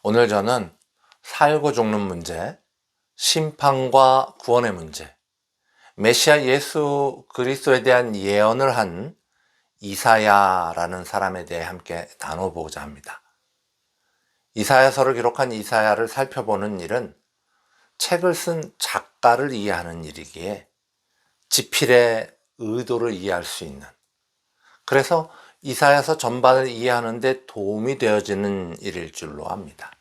오늘 저는 살고 죽는 문제, 심판과 구원의 문제, 메시아 예수 그리스도에 대한 예언을 한 이사야라는 사람에 대해 함께 나눠보고자 합니다. 이사야서를 기록한 이사야를 살펴보는 일은 책을 쓴 작가를 이해하는 일이기에 지필의 의도를 이해할 수 있는, 그래서 이사야서 전반을 이해하는 데 도움이 되어지는 일일 줄로 압니다.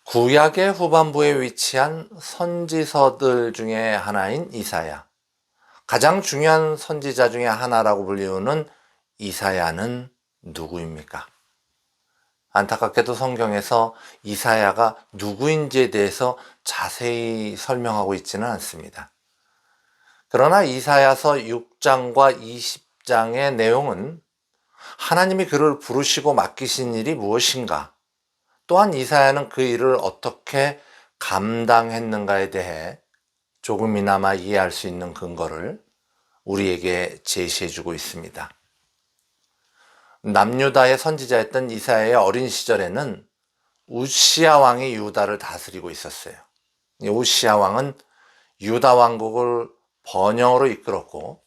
구약의 후반부에 위치한 선지서들 중에 하나인 이사야, 가장 중요한 선지자 중에 하나라고 불리우는 이사야는 누구입니까? 안타깝게도 성경에서 이사야가 누구인지에 대해서 자세히 설명하고 있지는 않습니다. 그러나 이사야서 6장과 20장의 내용은 하나님이 그를 부르시고 맡기신 일이 무엇인가, 또한 이사야는 그 일을 어떻게 감당했는가에 대해 조금이나마 이해할 수 있는 근거를 우리에게 제시해주고 있습니다. 남유다의 선지자였던 이사야의 어린 시절에는 우시야 왕이 유다를 다스리고 있었어요. 우시야 왕은 유다 왕국을 번영으로 이끌었고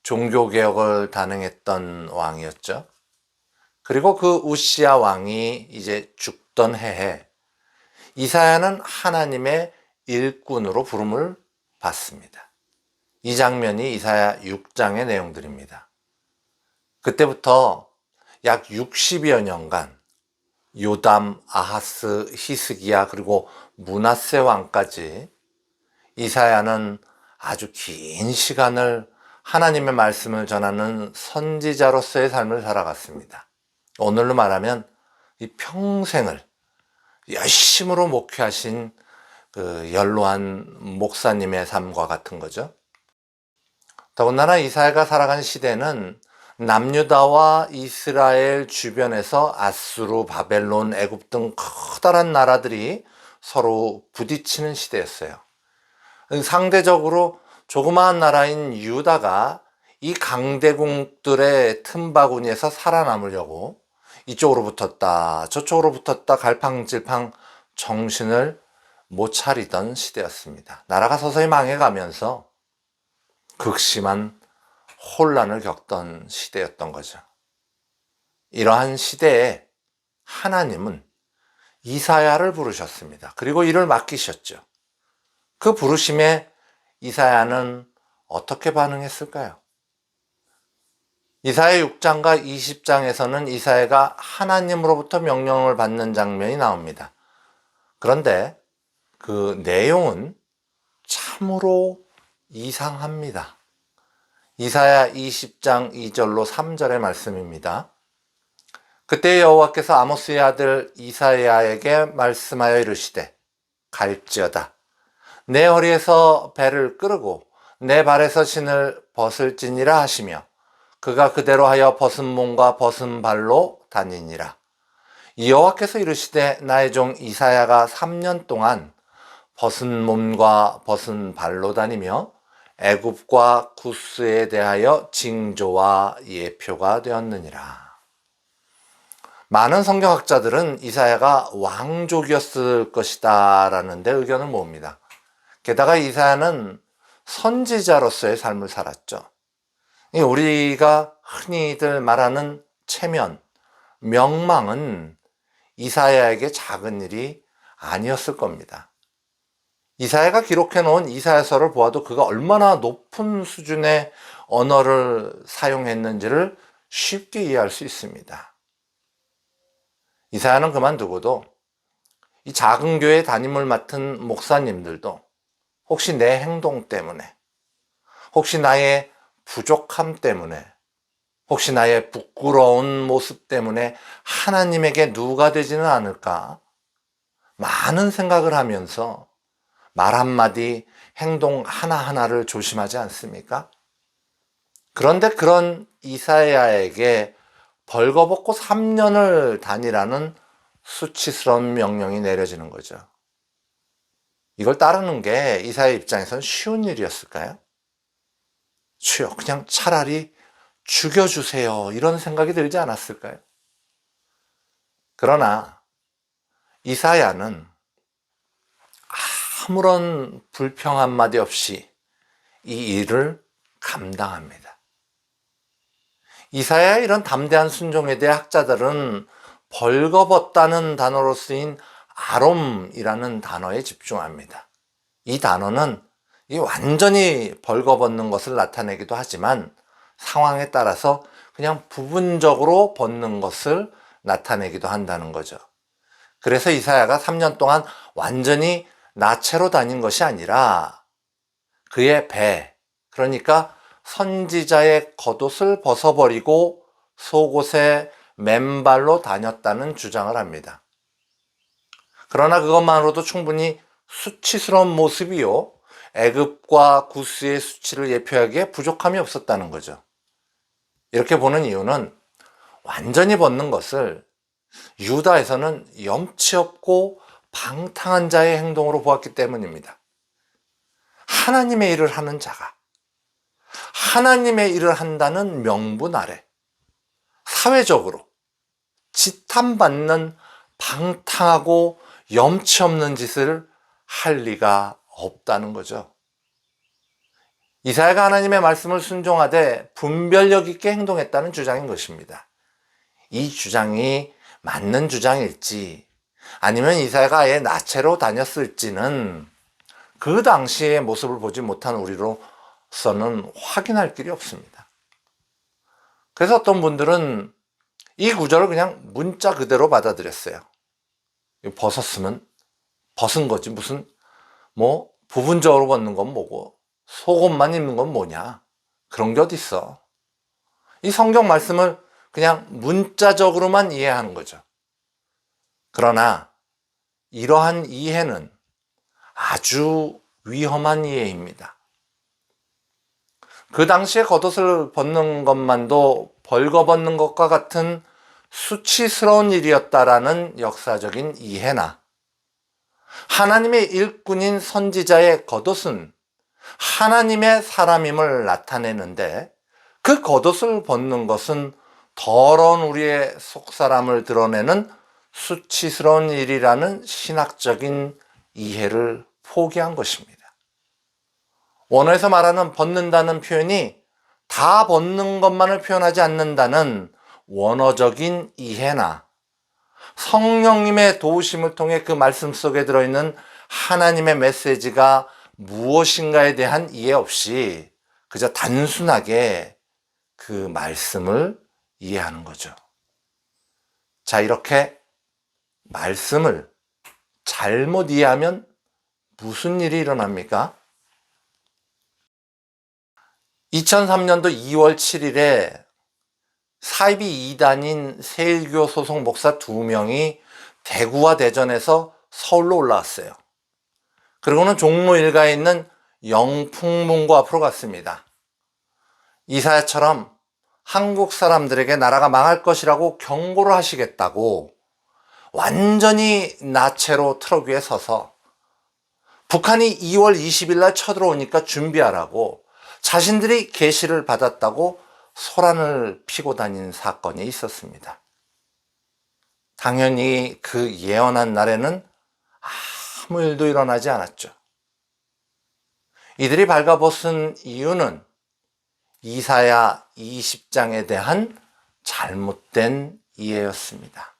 종교개혁을 단행했던 왕이었죠. 그리고 그 우시야 왕이 이제 죽던 해에 이사야는 하나님의 일꾼으로 부름을 받습니다. 이 장면이 이사야 6장의 내용들입니다. 그때부터 약 60여 년간 요담, 아하스, 히스기야 그리고 므낫세 왕까지 이사야는 아주 긴 시간을 하나님의 말씀을 전하는 선지자로서의 삶을 살아갔습니다. 오늘로 말하면 이 평생을 열심으로 목회하신 그 연로한 목사님의 삶과 같은 거죠. 더군다나 이사야가 살아간 시대는 남유다와 이스라엘 주변에서 아수르, 바벨론, 애굽 등 커다란 나라들이 서로 부딪히는 시대였어요. 상대적으로 조그마한 나라인 유다가 이 강대국들의 틈바구니에서 살아남으려고 이쪽으로 붙었다 저쪽으로 붙었다 갈팡질팡 정신을 못 차리던 시대였습니다. 나라가 서서히 망해가면서 극심한 혼란을 겪던 시대였던 거죠. 이러한 시대에 하나님은 이사야를 부르셨습니다. 그리고 이를 맡기셨죠. 그 부르심에 이사야는 어떻게 반응했을까요? 이사야 6장과 20장에서는 이사야가 하나님으로부터 명령을 받는 장면이 나옵니다. 그런데 그 내용은 참으로 이상합니다. 이사야 20장 2절로 3절의 말씀입니다. 그때 여호와께서 아모스의 아들 이사야에게 말씀하여 이르시되 갈지어다 내 허리에서 배를 끄르고 내 발에서 신을 벗을지니라 하시며 그가 그대로 하여 벗은 몸과 벗은 발로 다니니라. 여호와께서 이르시되 나의 종 이사야가 3년 동안 벗은 몸과 벗은 발로 다니며 애굽과 구스에 대하여 징조와 예표가 되었느니라. 많은 성경학자들은 이사야가 왕족이었을 것이다 라는 데 의견을 모읍니다. 게다가 이사야는 선지자로서의 삶을 살았죠. 우리가 흔히들 말하는 체면, 명망은 이사야에게 작은 일이 아니었을 겁니다. 이사야가 기록해 놓은 이사야서를 보아도 그가 얼마나 높은 수준의 언어를 사용했는지를 쉽게 이해할 수 있습니다. 이사야는 그만두고도 이 작은 교회 담임을 맡은 목사님들도 혹시 내 행동 때문에, 혹시 나의 부족함 때문에, 혹시 나의 부끄러운 모습 때문에 하나님에게 누가 되지는 않을까 많은 생각을 하면서 말 한마디, 행동 하나하나를 조심하지 않습니까? 그런데 그런 이사야에게 벌거벗고 3년을 다니라는 수치스러운 명령이 내려지는 거죠. 이걸 따르는 게 이사야 입장에서는 쉬운 일이었을까요? 주여, 그냥 차라리 죽여주세요. 이런 생각이 들지 않았을까요? 그러나 이사야는 아무런 불평 한마디 없이 이 일을 감당합니다. 이사야의 이런 담대한 순종에 대해 학자들은 벌거벗다는 단어로 쓰인 아롬이라는 단어에 집중합니다. 이 단어는 완전히 벌거벗는 것을 나타내기도 하지만 상황에 따라서 그냥 부분적으로 벗는 것을 나타내기도 한다는 거죠. 그래서 이사야가 3년 동안 완전히 나체로 다닌 것이 아니라 그의 배, 그러니까 선지자의 겉옷을 벗어버리고 속옷에 맨발로 다녔다는 주장을 합니다. 그러나 그것만으로도 충분히 수치스러운 모습이요, 애굽과 구스의 수치를 예표하기에 부족함이 없었다는 거죠. 이렇게 보는 이유는 완전히 벗는 것을 유다에서는 염치 없고 방탕한 자의 행동으로 보았기 때문입니다. 하나님의 일을 하는 자가 하나님의 일을 한다는 명분 아래 사회적으로 지탄받는 방탕하고 염치 없는 짓을 할 리가 없다는 거죠. 이사야가 하나님의 말씀을 순종하되 분별력 있게 행동했다는 주장인 것입니다. 이 주장이 맞는 주장일지 아니면 이사야가 아예 나체로 다녔을지는 그 당시의 모습을 보지 못한 우리로서는 확인할 길이 없습니다. 그래서 어떤 분들은 이 구절을 그냥 문자 그대로 받아들였어요. 벗었으면 벗은 거지 무슨 부분적으로 벗는 건 뭐고 속옷만 입는 건 뭐냐, 그런 게 어딨어. 이 성경 말씀을 그냥 문자적으로만 이해하는 거죠. 그러나 이러한 이해는 아주 위험한 이해입니다. 그 당시에 겉옷을 벗는 것만도 벌거벗는 것과 같은 수치스러운 일이었다라는 역사적인 이해나 하나님의 일꾼인 선지자의 겉옷은 하나님의 사람임을 나타내는데 그 겉옷을 벗는 것은 더러운 우리의 속사람을 드러내는 수치스러운 일이라는 신학적인 이해를 포기한 것입니다. 원어에서 말하는 벗는다는 표현이 다 벗는 것만을 표현하지 않는다는 원어적인 이해나 성령님의 도우심을 통해 그 말씀 속에 들어있는 하나님의 메시지가 무엇인가에 대한 이해 없이 그저 단순하게 그 말씀을 이해하는 거죠. 자, 이렇게 말씀을 잘못 이해하면 무슨 일이 일어납니까? 2003년도 2월 7일에 사이비 2단인 세일교 소속 목사 2명이 대구와 대전에서 서울로 올라왔어요. 그리고는 종로 일가에 있는 영풍문고 앞으로 갔습니다. 이사야처럼 한국 사람들에게 나라가 망할 것이라고 경고를 하시겠다고 완전히 나체로 트럭 위에 서서 북한이 2월 20일 날 쳐들어오니까 준비하라고 자신들이 계시를 받았다고 소란을 피고 다닌 사건이 있었습니다. 당연히 그 예언한 날에는 아무 일도 일어나지 않았죠. 이들이 발가벗은 이유는 이사야 20장에 대한 잘못된 이해였습니다.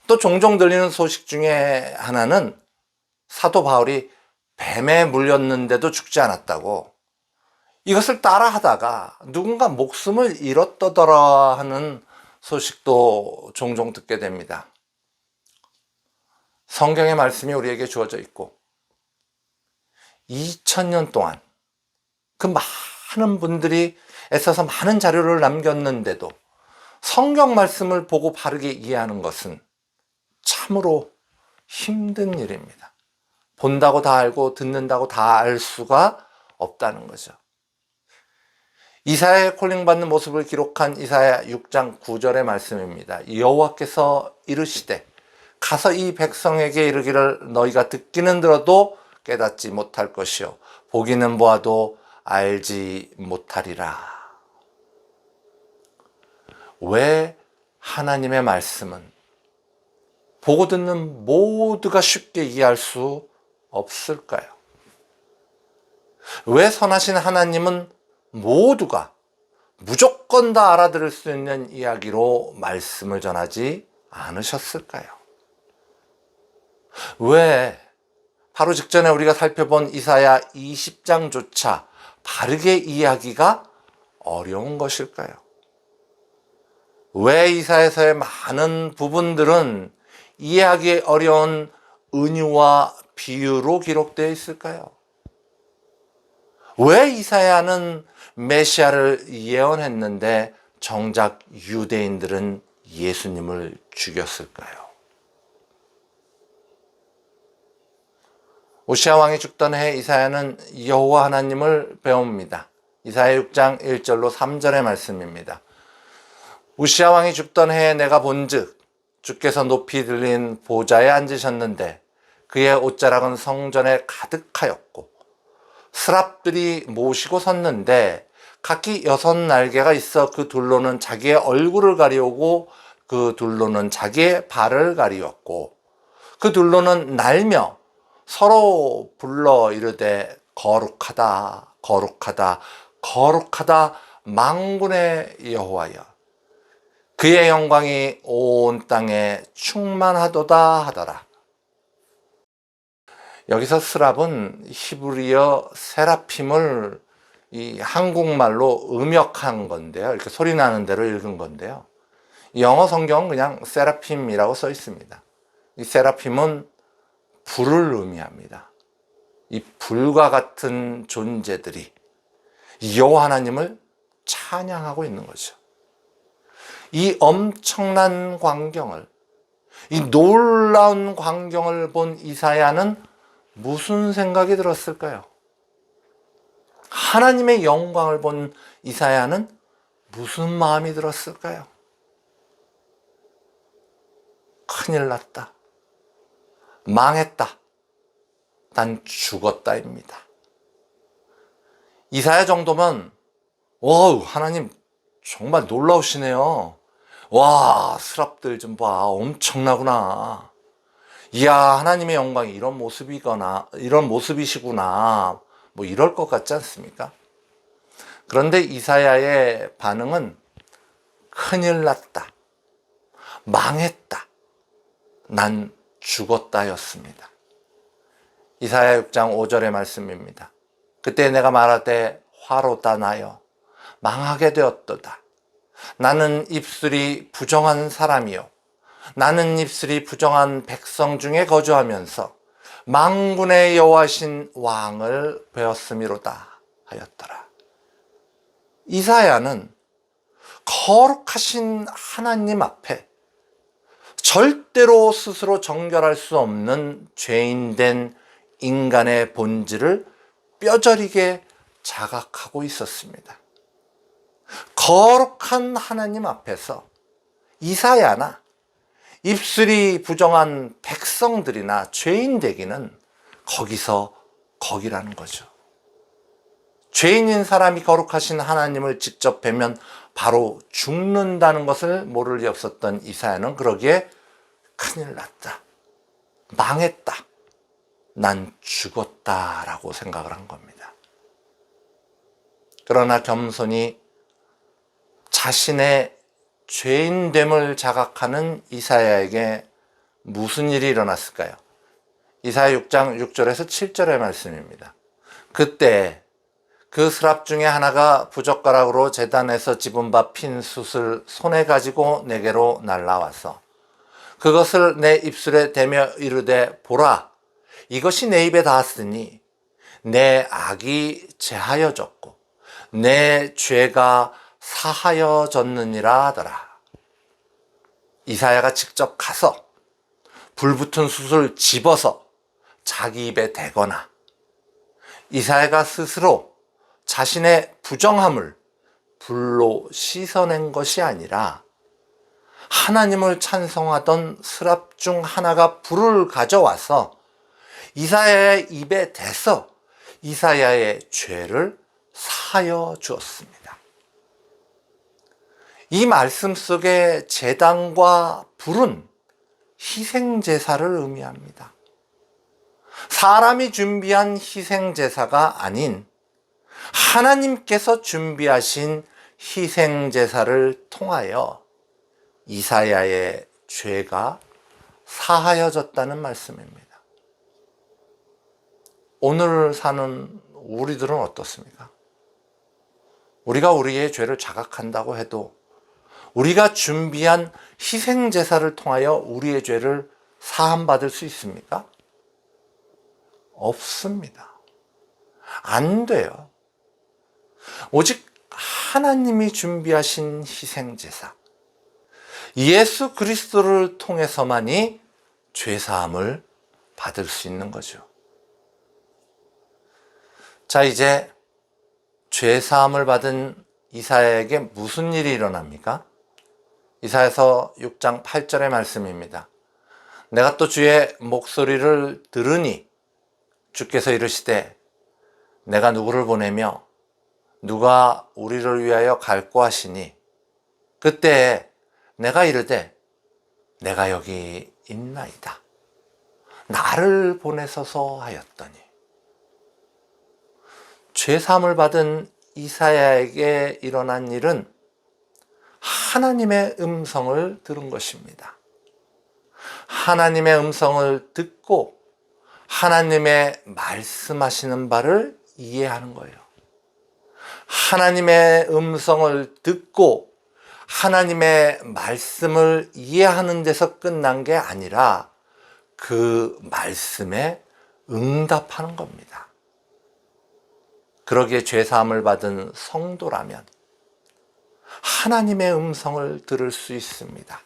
또 종종 들리는 소식 중에 하나는 사도 바울이 뱀에 물렸는데도 죽지 않았다고, 이것을 따라하다가 누군가 목숨을 잃었더더라 하는 소식도 종종 듣게 됩니다. 성경의 말씀이 우리에게 주어져 있고 2000년 동안 그 많은 분들이 애써서 많은 자료를 남겼는데도 성경 말씀을 보고 바르게 이해하는 것은 참으로 힘든 일입니다. 본다고 다 알고 듣는다고 다 알 수가 없다는 거죠. 이사야의 콜링받는 모습을 기록한 이사야 6장 9절의 말씀입니다. 여호와께서 이르시되 가서 이 백성에게 이르기를 너희가 듣기는 들어도 깨닫지 못할 것이요 보기는 보아도 알지 못하리라. 왜 하나님의 말씀은 보고 듣는 모두가 쉽게 이해할 수 없을까요? 왜 선하신 하나님은 모두가 무조건 다 알아들을 수 있는 이야기로 말씀을 전하지 않으셨을까요? 왜 바로 직전에 우리가 살펴본 이사야 20장조차 바르게 이해하기가 어려운 것일까요? 왜 이사야서의 많은 부분들은 이해하기 어려운 은유와 비유로 기록되어 있을까요? 왜 이사야는 메시아를 예언했는데 정작 유대인들은 예수님을 죽였을까요? 오시아 왕이 죽던 해 이사야는 여호와 하나님을 배웁니다. 이사야 6장 1절로 3절의 말씀입니다. 우시아 왕이 죽던 해에 내가 본즉 주께서 높이 들린 보좌에 앉으셨는데 그의 옷자락은 성전에 가득하였고 스랍들이 모시고 섰는데 각기 6날개가 있어 그 둘로는 자기의 얼굴을 가리우고 그 둘로는 자기의 발을 가리웠고 그 둘로는 날며 서로 불러 이르되 거룩하다 거룩하다 거룩하다 만군의 여호와여 그의 영광이 온 땅에 충만하도다 하더라. 여기서 스랍은 히브리어 세라핌을 이 한국말로 음역한 건데요. 이렇게 소리 나는 대로 읽은 건데요. 영어 성경은 그냥 세라핌이라고 써 있습니다. 이 세라핌은 불을 의미합니다. 이 불과 같은 존재들이 여호와 하나님을 찬양하고 있는 거죠. 이 엄청난 광경을, 이 놀라운 광경을 본 이사야는 무슨 생각이 들었을까요? 하나님의 영광을 본 이사야는 무슨 마음이 들었을까요? 큰일 났다. 망했다. 난 죽었다입니다. 이사야 정도면 와우 하나님 정말 놀라우시네요. 와 스랍들 좀 봐 엄청나구나. 이야 하나님의 영광이 이런 모습이거나 이런 모습이시구나 뭐 이럴 것 같지 않습니까? 그런데 이사야의 반응은 큰일 났다. 망했다. 난 죽었다였습니다. 이사야 6장 5절의 말씀입니다. 그때 내가 말하되 화로다 나여 망하게 되었도다. 나는 입술이 부정한 사람이요 나는 입술이 부정한 백성 중에 거주하면서 만군의 여호와신 왕을 배웠음이로다 하였더라. 이사야는 거룩하신 하나님 앞에 절대로 스스로 정결할 수 없는 죄인된 인간의 본질을 뼈저리게 자각하고 있었습니다. 거룩한 하나님 앞에서 이사야나 입술이 부정한 백성들이나 죄인 되기는 거기서 거기라는 거죠. 죄인인 사람이 거룩하신 하나님을 직접 뵈면 바로 죽는다는 것을 모를 리 없었던 이사야는 그러기에 큰일 났다. 망했다. 난 죽었다라고 생각을 한 겁니다. 그러나 겸손히 자신의 죄인됨을 자각하는 이사야에게 무슨 일이 일어났을까요? 이사야 6장 6절에서 7절의 말씀입니다. 그때 그 스랍 중에 하나가 부젓가락으로 제단에서 집은 바 핀 숯을 손에 가지고 내게로 날라와서 그것을 내 입술에 대며 이르되 보라 이것이 내 입에 닿았으니 내 악이 제하여졌고 내 죄가 사하여졌느니라 하더라. 이사야가 직접 가서 불붙은 숯을 집어서 자기 입에 대거나 이사야가 스스로 자신의 부정함을 불로 씻어낸 것이 아니라 하나님을 찬송하던 스랍 중 하나가 불을 가져와서 이사야의 입에 대서 이사야의 죄를 사하여 주었습니다. 이 말씀 속의 제단과 불은 희생제사를 의미합니다. 사람이 준비한 희생제사가 아닌 하나님께서 준비하신 희생제사를 통하여 이사야의 죄가 사하여졌다는 말씀입니다. 오늘 사는 우리들은 어떻습니까? 우리가 우리의 죄를 자각한다고 해도 우리가 준비한 희생제사를 통하여 우리의 죄를 사함받을 수 있습니까? 없습니다. 안 돼요. 오직 하나님이 준비하신 희생제사, 예수 그리스도를 통해서만이 죄사함을 받을 수 있는 거죠. 자, 이제 죄사함을 받은 이사야에게 무슨 일이 일어납니까? 이사야서 6장 8절의 말씀입니다. 내가 또 주의 목소리를 들으니 주께서 이르시되 내가 누구를 보내며 누가 우리를 위하여 갈고 하시니 그때 내가 이르되 내가 여기 있나이다. 나를 보내소서 하였더니. 죄사함을 받은 이사야에게 일어난 일은 하나님의 음성을 들은 것입니다. 하나님의 음성을 듣고 하나님의 말씀하시는 바를 이해하는 거예요. 하나님의 음성을 듣고 하나님의 말씀을 이해하는 데서 끝난 게 아니라 그 말씀에 응답하는 겁니다. 그러기에 죄사함을 받은 성도라면 하나님의 음성을 들을 수 있습니다.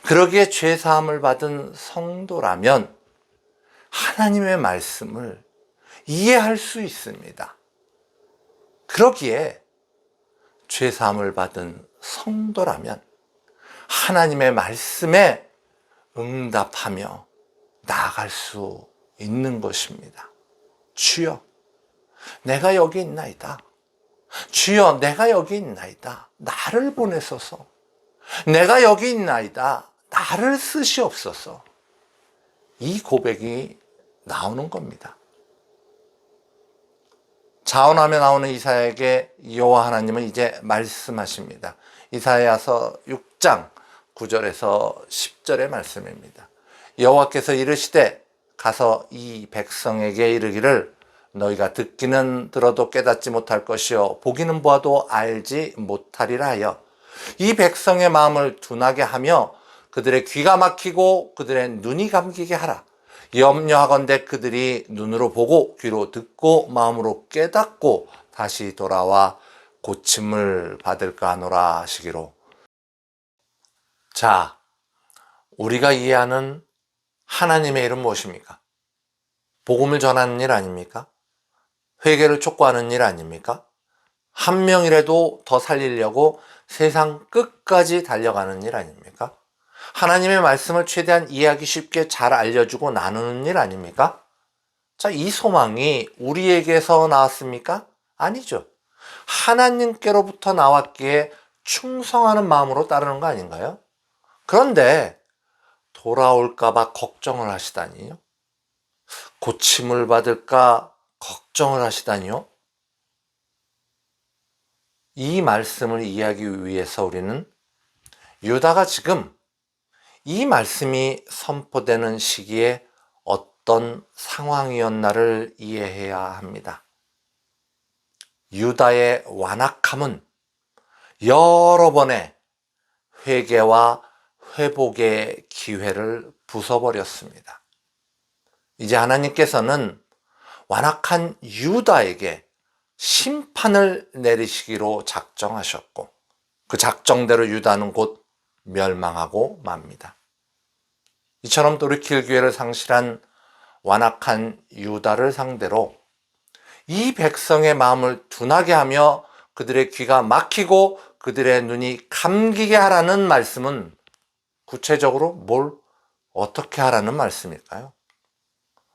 그러기에 죄사함을 받은 성도라면 하나님의 말씀을 이해할 수 있습니다. 그러기에 죄사함을 받은 성도라면 하나님의 말씀에 응답하며 나아갈 수 있는 것입니다. 주여, 내가 여기 있나이다. 주여, 내가 여기 있나이다. 나를 보내소서. 내가 여기 있나이다. 나를 쓰시옵소서. 이 고백이 나오는 겁니다. 자언하며 나오는 이사야에게 여호와 하나님은 이제 말씀하십니다. 이사야서 6장 9절에서 10절의 말씀입니다. 여호와께서 이르시되 가서 이 백성에게 이르기를 너희가 듣기는 들어도 깨닫지 못할 것이요 보기는 보아도 알지 못하리라 하여 이 백성의 마음을 둔하게 하며 그들의 귀가 막히고 그들의 눈이 감기게 하라. 염려하건대 그들이 눈으로 보고 귀로 듣고 마음으로 깨닫고 다시 돌아와 고침을 받을까 하노라 하시기로. 자, 우리가 이해하는 하나님의 일은 무엇입니까? 복음을 전하는 일 아닙니까? 회개를 촉구하는 일 아닙니까? 한 명이라도 더 살리려고 세상 끝까지 달려가는 일 아닙니까? 하나님의 말씀을 최대한 이해하기 쉽게 잘 알려주고 나누는 일 아닙니까? 자, 이 소망이 우리에게서 나왔습니까? 아니죠. 하나님께로부터 나왔기에 충성하는 마음으로 따르는 거 아닌가요? 그런데 돌아올까봐 걱정을 하시다니요? 고침을 받을까 걱정을 하시다니요? 이 말씀을 이해하기 위해서 우리는 유다가 지금 이 말씀이 선포되는 시기에 어떤 상황이었나를 이해해야 합니다. 유다의 완악함은 여러 번의 회개와 회복의 기회를 부숴버렸습니다. 이제 하나님께서는 완악한 유다에게 심판을 내리시기로 작정하셨고 그 작정대로 유다는 곧 멸망하고 맙니다. 이처럼 돌이킬 기회를 상실한 완악한 유다를 상대로 이 백성의 마음을 둔하게 하며 그들의 귀가 막히고 그들의 눈이 감기게 하라는 말씀은 구체적으로 뭘 어떻게 하라는 말씀일까요?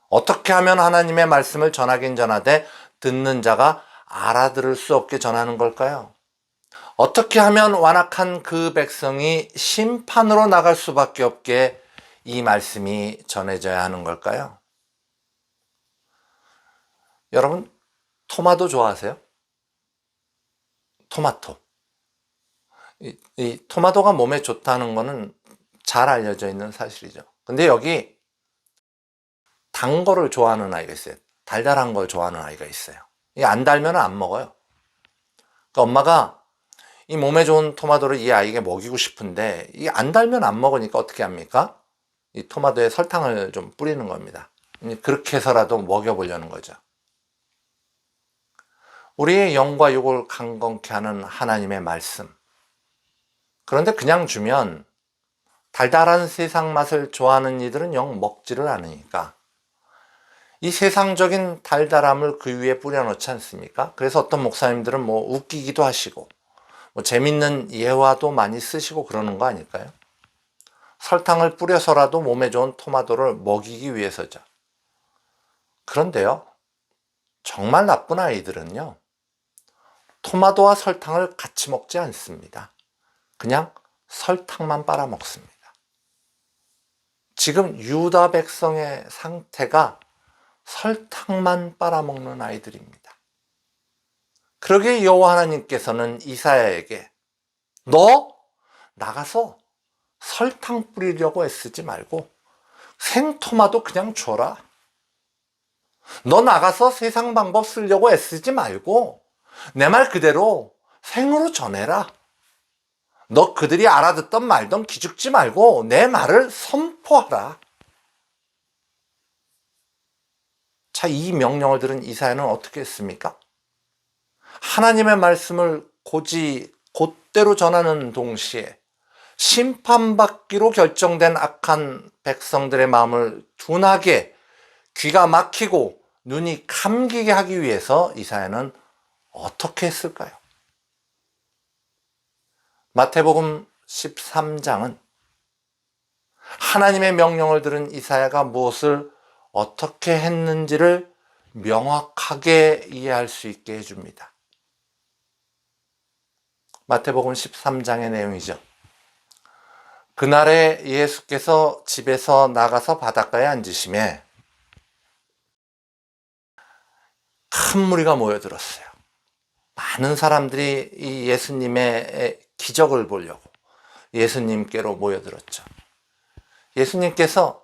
어떻게 하면 하나님의 말씀을 전하긴 전하되 듣는 자가 알아들을 수 없게 전하는 걸까요? 어떻게 하면 완악한 그 백성이 심판으로 나갈 수밖에 없게 이 말씀이 전해져야 하는 걸까요? 여러분, 토마토 좋아하세요? 토마토. 이 토마토가 몸에 좋다는 거는 잘 알려져 있는 사실이죠. 근데 여기 단 거를 좋아하는 아이가 있어요. 달달한 걸 좋아하는 아이가 있어요. 이게 안 달면 안 먹어요. 그러니까 엄마가 이 몸에 좋은 토마토를 이 아이에게 먹이고 싶은데 이게 안 달면 안 먹으니까 어떻게 합니까? 이 토마토에 설탕을 좀 뿌리는 겁니다. 그렇게 해서라도 먹여보려는 거죠. 우리의 영과 육을 강건케 하는 하나님의 말씀. 그런데 그냥 주면 달달한 세상 맛을 좋아하는 이들은 영 먹지를 않으니까 이 세상적인 달달함을 그 위에 뿌려놓지 않습니까? 그래서 어떤 목사님들은 뭐 웃기기도 하시고 뭐 재밌는 예화도 많이 쓰시고 그러는 거 아닐까요? 설탕을 뿌려서라도 몸에 좋은 토마토를 먹이기 위해서죠. 그런데요, 정말 나쁜 아이들은요, 토마토와 설탕을 같이 먹지 않습니다. 그냥 설탕만 빨아먹습니다. 지금 유다 백성의 상태가 설탕만 빨아먹는 아이들입니다. 그러기에 여호와 하나님께서는 이사야에게 너 나가서 설탕 뿌리려고 애쓰지 말고 생토마토 그냥 줘라. 너 나가서 세상 방법 쓰려고 애쓰지 말고 내 말 그대로 생으로 전해라. 너 그들이 알아듣던 말던 기죽지 말고 내 말을 선포하라. 자, 이 명령을 들은 이사야는 어떻게 했습니까? 하나님의 말씀을 곧대로 전하는 동시에 심판받기로 결정된 악한 백성들의 마음을 둔하게 귀가 막히고 눈이 감기게 하기 위해서 이사야는 어떻게 했을까요? 마태복음 13장은 하나님의 명령을 들은 이사야가 무엇을 어떻게 했는지를 명확하게 이해할 수 있게 해줍니다. 마태복음 13장의 내용이죠. 그날에 예수께서 집에서 나가서 바닷가에 앉으심에 큰 무리가 모여들었어요. 많은 사람들이 이 예수님의 기적을 보려고 예수님께로 모여들었죠. 예수님께서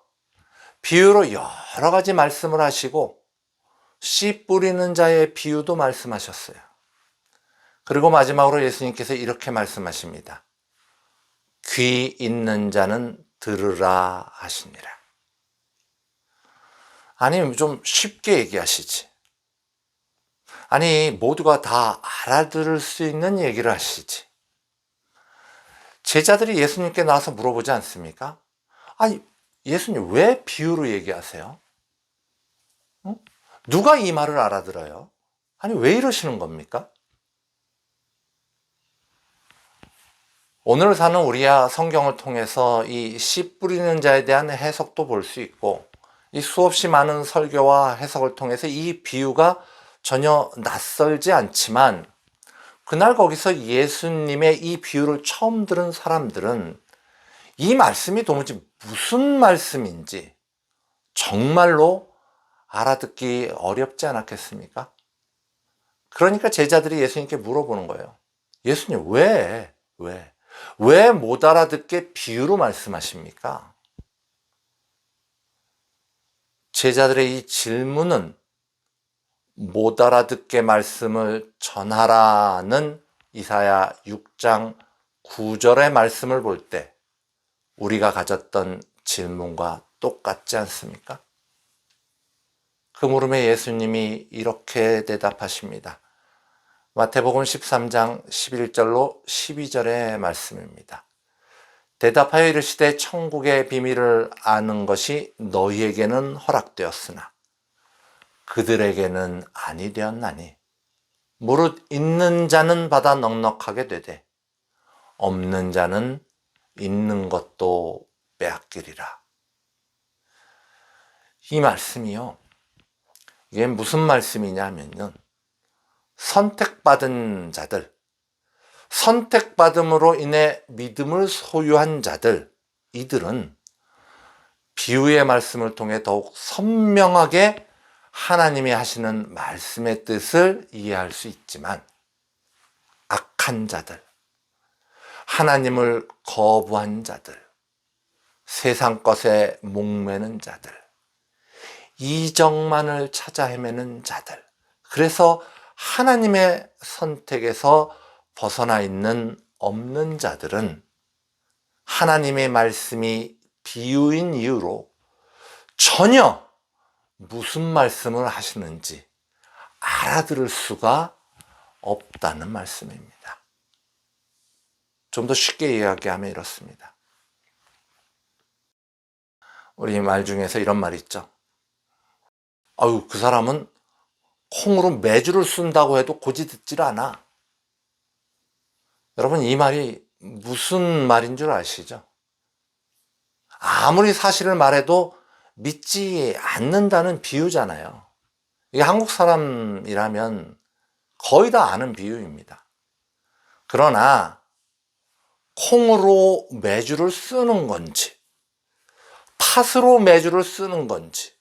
비유로 여러 가지 말씀을 하시고 씨 뿌리는 자의 비유도 말씀하셨어요. 그리고 마지막으로 예수님께서 이렇게 말씀하십니다. 귀 있는 자는 들으라 하시니라. 아니, 좀 쉽게 얘기하시지. 아니, 모두가 다 알아들을 수 있는 얘기를 하시지. 제자들이 예수님께 나와서 물어보지 않습니까? 아니, 예수님 왜 비유로 얘기하세요? 응? 누가 이 말을 알아들어요? 아니, 왜 이러시는 겁니까? 오늘 사는 우리야 성경을 통해서 이 씨 뿌리는 자에 대한 해석도 볼 수 있고 이 수없이 많은 설교와 해석을 통해서 이 비유가 전혀 낯설지 않지만 그날 거기서 예수님의 이 비유를 처음 들은 사람들은 이 말씀이 도무지 무슨 말씀인지 정말로 알아듣기 어렵지 않았겠습니까? 그러니까 제자들이 예수님께 물어보는 거예요. 예수님 왜 못 알아듣게 비유로 말씀하십니까? 제자들의 이 질문은 못 알아듣게 말씀을 전하라는 이사야 6장 9절의 말씀을 볼 때 우리가 가졌던 질문과 똑같지 않습니까? 그 물음에 예수님이 이렇게 대답하십니다. 마태복음 13장 11절로 12절의 말씀입니다. 대답하여 이르시되 천국의 비밀을 아는 것이 너희에게는 허락되었으나 그들에게는 아니 되었나니 무릇 있는 자는 받아 넉넉하게 되되 없는 자는 있는 것도 빼앗기리라. 이 말씀이요, 이게 무슨 말씀이냐면요, 선택받은 자들, 선택받음으로 인해 믿음을 소유한 자들, 이들은 비유의 말씀을 통해 더욱 선명하게 하나님이 하시는 말씀의 뜻을 이해할 수 있지만, 악한 자들, 하나님을 거부한 자들, 세상 것에 목매는 자들, 이정만을 찾아 헤매는 자들, 그래서 하나님의 선택에서 벗어나 있는 없는 자들은 하나님의 말씀이 비유인 이유로 전혀 무슨 말씀을 하시는지 알아들을 수가 없다는 말씀입니다. 좀 더 쉽게 이야기하면 이렇습니다. 우리 말 중에서 이런 말이 있죠. 아유, 그 사람은 콩으로 매주를 쓴다고 해도 고지 듣질 않아. 여러분, 이 말이 무슨 말인 줄 아시죠? 아무리 사실을 말해도 믿지 않는다는 비유잖아요. 이게 한국 사람이라면 거의 다 아는 비유입니다. 그러나 콩으로 매주를 쓰는 건지, 팥으로 매주를 쓰는 건지,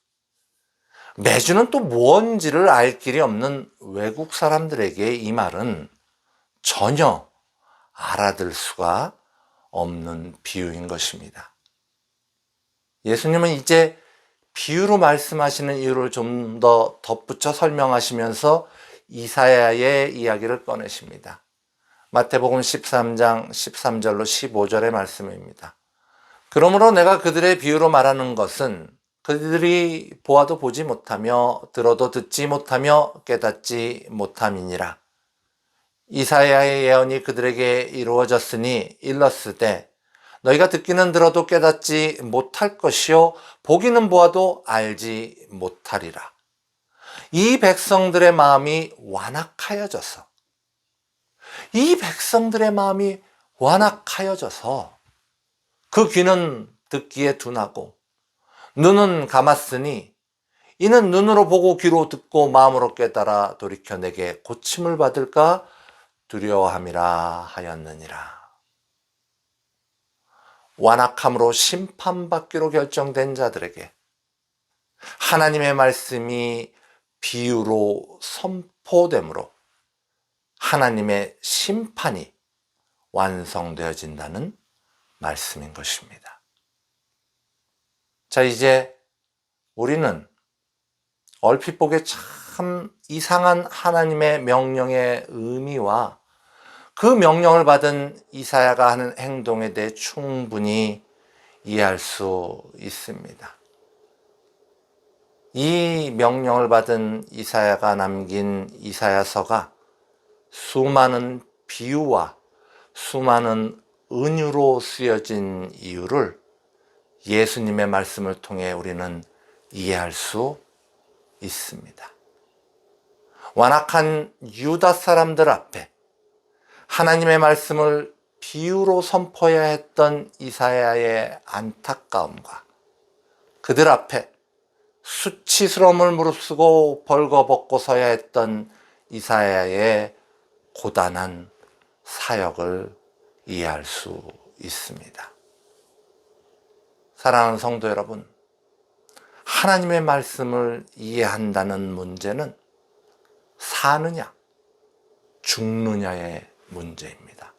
매주는 또 뭔지를 알 길이 없는 외국 사람들에게 이 말은 전혀 알아들 수가 없는 비유인 것입니다. 예수님은 이제 비유로 말씀하시는 이유를 좀 더 덧붙여 설명하시면서 이사야의 이야기를 꺼내십니다. 마태복음 13장 13절로 15절의 말씀입니다. 그러므로 내가 그들의 비유로 말하는 것은 그들이 보아도 보지 못하며 들어도 듣지 못하며 깨닫지 못함이니라. 이사야의 예언이 그들에게 이루어졌으니 일렀으되 너희가 듣기는 들어도 깨닫지 못할 것이요 보기는 보아도 알지 못하리라. 이 백성들의 마음이 완악하여져서 그 귀는 듣기에 둔하고 눈은 감았으니 이는 눈으로 보고 귀로 듣고 마음으로 깨달아 돌이켜 내게 고침을 받을까 두려워함이라 하였느니라. 완악함으로 심판받기로 결정된 자들에게 하나님의 말씀이 비유로 선포되므로 하나님의 심판이 완성되어진다는 말씀인 것입니다. 자, 이제 우리는 얼핏 보기에 참 이상한 하나님의 명령의 의미와 그 명령을 받은 이사야가 하는 행동에 대해 충분히 이해할 수 있습니다. 이 명령을 받은 이사야가 남긴 이사야서가 수많은 비유와 수많은 은유로 쓰여진 이유를 예수님의 말씀을 통해 우리는 이해할 수 있습니다. 완악한 유다 사람들 앞에 하나님의 말씀을 비유로 선포해야 했던 이사야의 안타까움과 그들 앞에 수치스러움을 무릅쓰고 벌거벗고 서야 했던 이사야의 고단한 사역을 이해할 수 있습니다. 사랑하는 성도 여러분, 하나님의 말씀을 이해한다는 문제는 사느냐, 죽느냐의 문제입니다.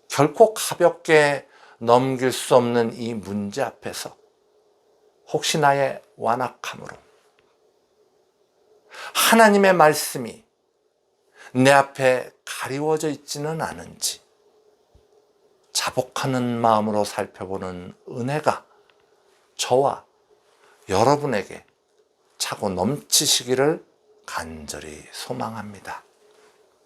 결코 가볍게 넘길 수 없는 이 문제 앞에서 혹시 나의 완악함으로 하나님의 말씀이 내 앞에 가리워져 있지는 않은지 자복하는 마음으로 살펴보는 은혜가 저와 여러분에게 차고 넘치시기를 간절히 소망합니다.